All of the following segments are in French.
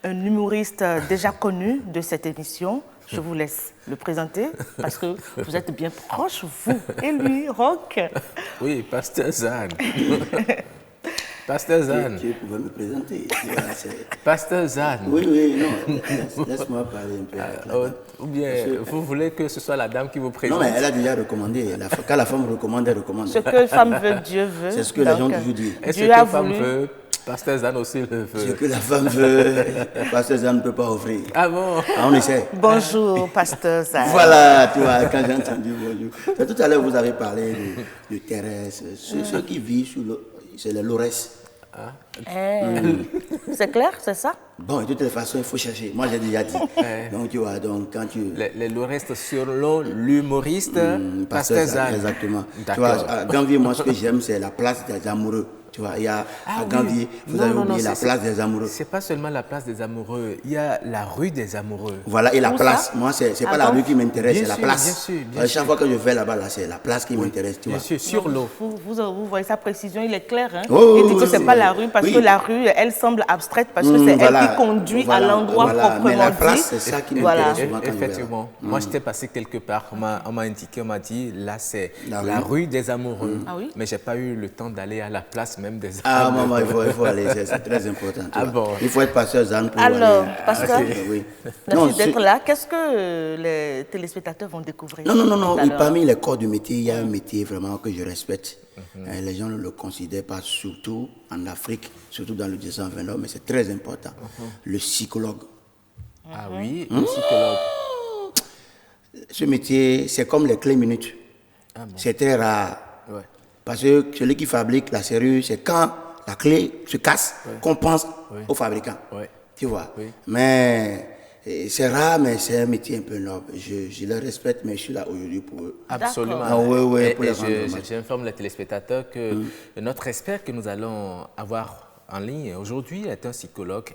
un humoriste déjà connu de cette émission. Je vous laisse le présenter parce que vous êtes bien proches, vous et lui, Roch. Oui, Pasteur Zane. Pasteur Zane. Tu pouvais me présenter. Pasteur Zane. Oui, non. Laisse-moi parler un peu. Ou bien, vous voulez que ce soit la dame qui vous présente? Non, mais elle a déjà recommandé. Quand la femme recommande, elle recommande. Ce que femme veut, Dieu veut. C'est ce que les gens toujours disent. Et ce que la femme veut, Pasteur Zane aussi le veut. Ce que la femme veut, Pasteur Zane ne peut pas offrir. Ah bon? On essaie. Bonjour, Pasteur Zane. Voilà, tu vois, quand j'ai entendu bonjour. Tout à l'heure, vous avez parlé de Thérèse. Ceux qui vivent sur le... C'est les Lorès. C'est clair, c'est ça? Bon, de toutes les façons, il faut chercher. Moi, j'ai déjà dit. Donc, tu vois, donc, quand tu... Les Lorès selon l'humoriste Pasteur Zane. Exactement. Tu vois, à Ganvier, moi, ce que j'aime, c'est la place des amoureux. Tu vois, il y a à Ganvier, vous avez oublié la place des amoureux. C'est pas seulement la place des amoureux, il y a la rue des amoureux. Voilà, et la place. Moi, c'est pas la rue qui m'intéresse, c'est la place. Bien sûr. Chaque fois que je vais là-bas, là, c'est la place qui m'intéresse, tu vois. Bien sûr, sur l'eau. Vous voyez sa précision, il est clair. Hein? Oh, il dit que c'est pas la rue parce que la rue, elle semble abstraite parce que c'est elle qui conduit à l'endroit proprement mais la dit. place, c'est ça qui m'intéresse souvent quand effectivement. Moi, j'étais passé quelque part, on m'a indiqué, on m'a dit, là, c'est la rue des amoureux. Ah oui? Mais j'ai pas eu le temps d'aller à la place même des amoureux. Ah, maman, il faut aller, c'est très important. Bon. Il faut être Pasteur Zane pour Alors, aller. Pasteur, Oui. merci d'être là. Qu'est-ce que les téléspectateurs vont découvrir? Non. Parmi les corps du métier, il y a un métier vraiment que je respecte. Les gens ne le considèrent pas, surtout en Afrique, surtout dans le 229, mais c'est très important. Le psychologue. Ah oui, le psychologue. Ce métier, c'est comme les clés minutes. C'est très rare. Ouais. Parce que celui qui fabrique la serrure, c'est quand la clé se casse qu'on pense au fabricant. Ouais. Tu vois. Oui. Mais c'est rare, mais c'est un métier un peu noble. Je le respecte, mais je suis là aujourd'hui pour eux. Absolument. Ah, oui, Et pour les rendre hommage. j'informe les téléspectateurs que notre expert que nous allons avoir en ligne aujourd'hui est un psychologue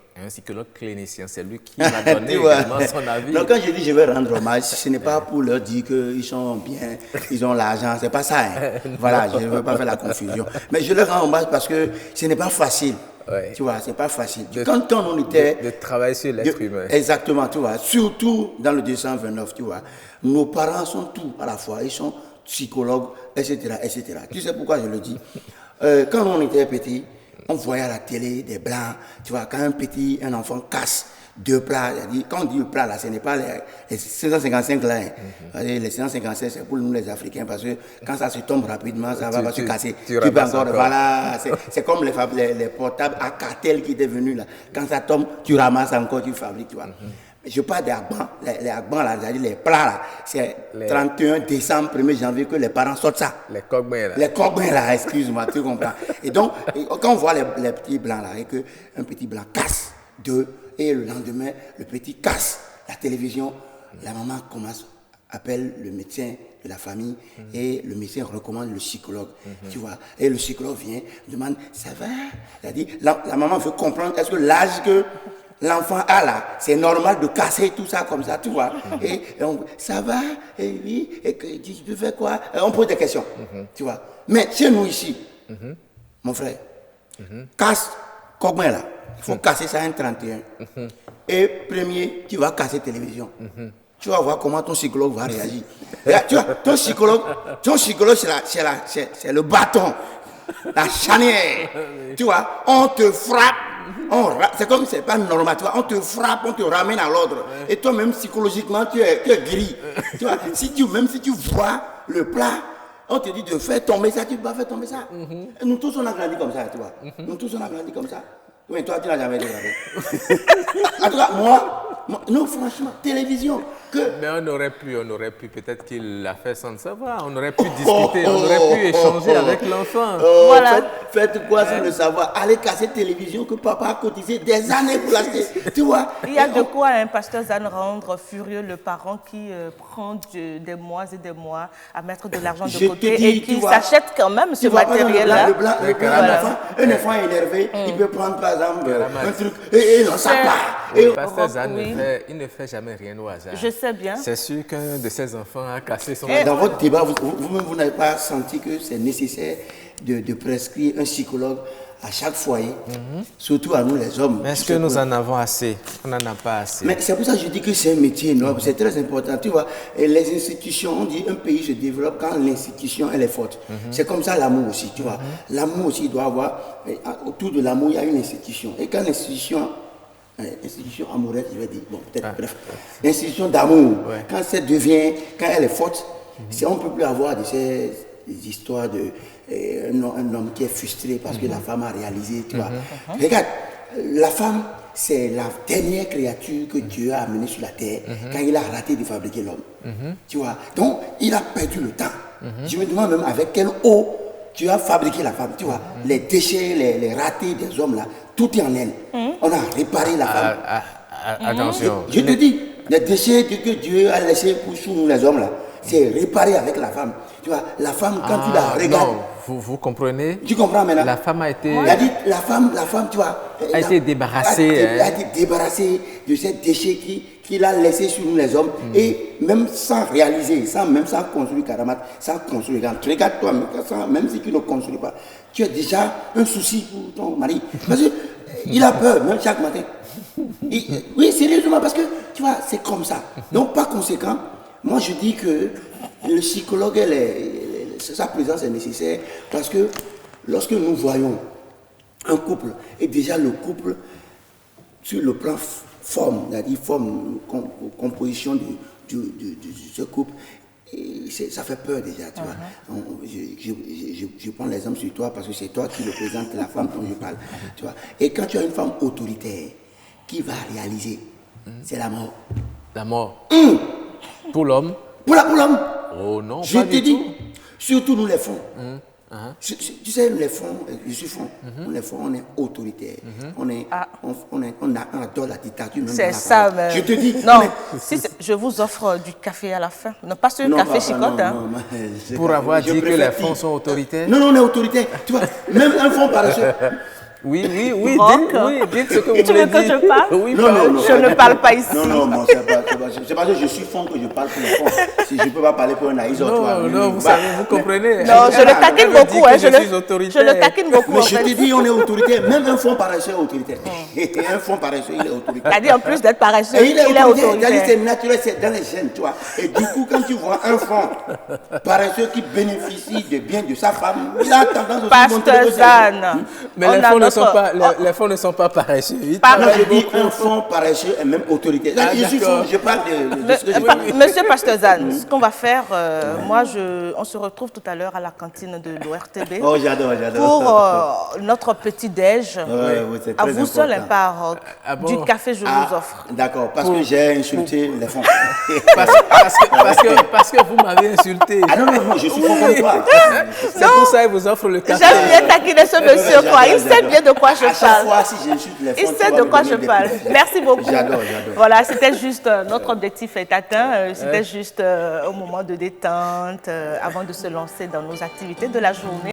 clinicien. C'est lui qui m'a donné également son avis. Donc quand je dis je vais rendre hommage, ce n'est pas pour leur dire qu'ils sont bien, ils ont l'argent, c'est pas ça. Hein. Voilà, je ne veux pas faire la confusion. Mais je leur rends hommage parce que ce n'est pas facile. Ouais. Tu vois, c'est pas facile. Quand on était... De travailler sur l'être humain. Exactement, tu vois. Surtout dans le 229, tu vois. Nos parents sont tout à la fois. Ils sont psychologues, etc., etc. Tu sais pourquoi je le dis? Quand on était petit, on voyait à la télé des blancs, tu vois, quand un enfant casse deux plats, quand on dit le plat là, ce n'est pas les 755 là, les 755 c'est pour nous les Africains parce que quand ça se tombe rapidement, ça va se casser. Tu peux encore, voilà, c'est comme les portables à cartel qui étaient venus là, quand ça tombe, tu ramasses encore, tu fabriques, tu vois. Je parle des agbans, les agbans là, c'est-à-dire les plats là, c'est 31 décembre, 1er janvier que les parents sortent ça. Les coqbins là. Les coqbins là, excuse-moi, tu comprends. Et donc, quand on voit les petits blancs là, et qu'un petit blanc casse et le lendemain, le petit casse la télévision, la maman appelle le médecin de la famille et le médecin recommande le psychologue, tu vois. Et le psychologue vient, demande, ça va? C'est-à-dire, la maman veut comprendre, est-ce que l'âge que l'enfant a là, c'est normal de casser tout ça comme ça, tu vois. Et ça va? Et oui, et tu fais quoi? On pose des questions, tu vois. Mais chez nous ici, mon frère, casse combien là? Il faut casser ça un 31. Et premier, tu vas casser télévision. Tu vas voir comment ton psychologue va réagir. Là, tu vois, ton psychologue c'est le bâton, la charnière. Tu vois, on te frappe. C'est comme c'est pas normal, tu vois, on te frappe, on te ramène à l'ordre. Et toi-même, psychologiquement, tu es gris. Tu vois, même si tu vois le plat, on te dit de faire tomber ça, tu ne peux pas faire tomber ça. Et nous tous, on a grandi comme ça, tu vois. Nous tous, on a grandi comme ça. Oui, toi, tu n'as jamais été grandi. En tout cas, moi, non, franchement, télévision. Mais on aurait pu, peut-être qu'il l'a fait sans le savoir. On aurait pu discuter, on aurait pu échanger avec l'enfant. Voilà. Faites quoi sans le savoir? Allez casser télévision que papa a cotisé des années pour l'acheter. Tu vois? Il y a de quoi, hein, Pasteur Zane, rendre furieux le parent qui prend des mois et des mois à mettre de l'argent de côté et qui s'achète quand même ce matériel-là. Un enfant énervé, il peut prendre par exemple un truc et non, ça part. Pasteur Zane il ne fait jamais rien au hasard. Je sais bien. C'est sûr qu'un de ses enfants a cassé son... Dans votre débat, vous n'avez pas senti que c'est nécessaire de prescrire un psychologue à chaque foyer, surtout à nous les hommes. Mais est-ce que nous en avons assez? On n'en a pas assez. Mais c'est pour ça que je dis que c'est un métier noble, c'est très important. Tu vois, et les institutions, on dit un pays se développe quand l'institution elle est forte. C'est comme ça l'amour aussi, tu vois. L'amour aussi doit avoir, autour de l'amour, il y a une institution. Et quand l'institution amoureuse, je vais dire, bon, peut-être, bref, l'institution d'amour, quand elle est forte, on ne peut plus avoir de ces histoires de un homme qui est frustré parce que la femme a réalisé, tu vois. Regarde, la femme, c'est la dernière créature que Dieu a amenée sur la terre quand il a raté de fabriquer l'homme. Tu vois, donc il a perdu le temps. Je me demande même avec quelle eau tu as fabriqué la femme, tu vois. Les déchets, les ratés des hommes là, tout est en elle. On a réparé la femme. Attention. Je te dis, les déchets que Dieu a laissés pour nous les hommes là, c'est réparé avec la femme. Tu vois, la femme, quand tu la regardes. Non, vous comprenez? Tu comprends maintenant? La femme a été. Il a dit, la femme, tu vois. A été débarrassée. A été débarrassée de ces déchets qu'il a laissés sur nous les hommes. Et même sans réaliser, même sans construire Karamat, sans construire. Regarde-toi, même si tu ne construis pas, tu as déjà un souci pour ton mari. Parce qu'il a peur, même chaque matin. Oui, sérieusement, parce que, tu vois, c'est comme ça. Donc, par conséquent, moi, je dis que le psychologue, sa présence est nécessaire parce que lorsque nous voyons un couple, et déjà le couple, sur le plan forme, c'est-à-dire composition de ce couple, ça fait peur déjà, tu vois. Je prends l'exemple sur toi parce que c'est toi qui représente la femme dont je parle, tu vois. Et quand tu as une femme autoritaire qui va réaliser, c'est la mort. La mort. Pour l'homme? Pour l'homme. Oh non, je pas te du dis, tout. surtout nous les fonds. Tu sais, les fonds, je suis fonds. Nous les fonds, on est autoritaire. On adore la dictature. C'est ça, mais... Je te dis. Non, je vous offre du café à la fin. Non, pas ce café chicote. Pour avoir dit que les fonds sont autoritaires? Non, on est autoritaire. Tu vois, même un fonds paresseux. Oui, dites ce que vous tu voulez veux que dire. je parle? Oui, non, je ne parle pas ici. Non, c'est parce que je suis fond que je parle pour les fonds. Si je ne peux pas parler pour un naïs, non, vous savez, vous comprenez. Non, je le taquine beaucoup. Je le taquine beaucoup. Mais je te dis, on est autoritaire. Même un fonds paresseux est autoritaire. Et un fonds paresseux, il est autoritaire. C'est-à-dire, en plus d'être paresseux, il est autoritaire. C'est naturel, c'est dans les gènes, tu vois. Et du coup, quand tu vois un fonds paresseux qui bénéficie de bien de sa femme, il a tendance aussi à montrer Pasteur Zane. Mais les fonds ne sont pas paresseux. Je dis un fonds paresseux est même autoritaire. Je parle de ce que je dis. Monsieur Pasteur Zane, ce qu'on va faire, on se retrouve tout à l'heure à la cantine de l'ORTB. Oh, j'adore. Pour notre petit déj. C'est à très vous seul, important. par du café, je vous offre. D'accord, parce que j'ai insulté les fonds. Parce que vous m'avez insulté. Ah non, je suis fond comme toi. C'est pour ça qu'il vous offre le café. J'aime bien taquiner ce monsieur, quoi. Il sait bien de quoi je À chaque parle. fois, si j'insulte les fonds, Il sait de quoi je parle. Merci beaucoup. J'adore. Voilà, c'était juste, notre objectif est atteint. C'était juste un moment de détente avant de se lancer dans nos activités de la journée.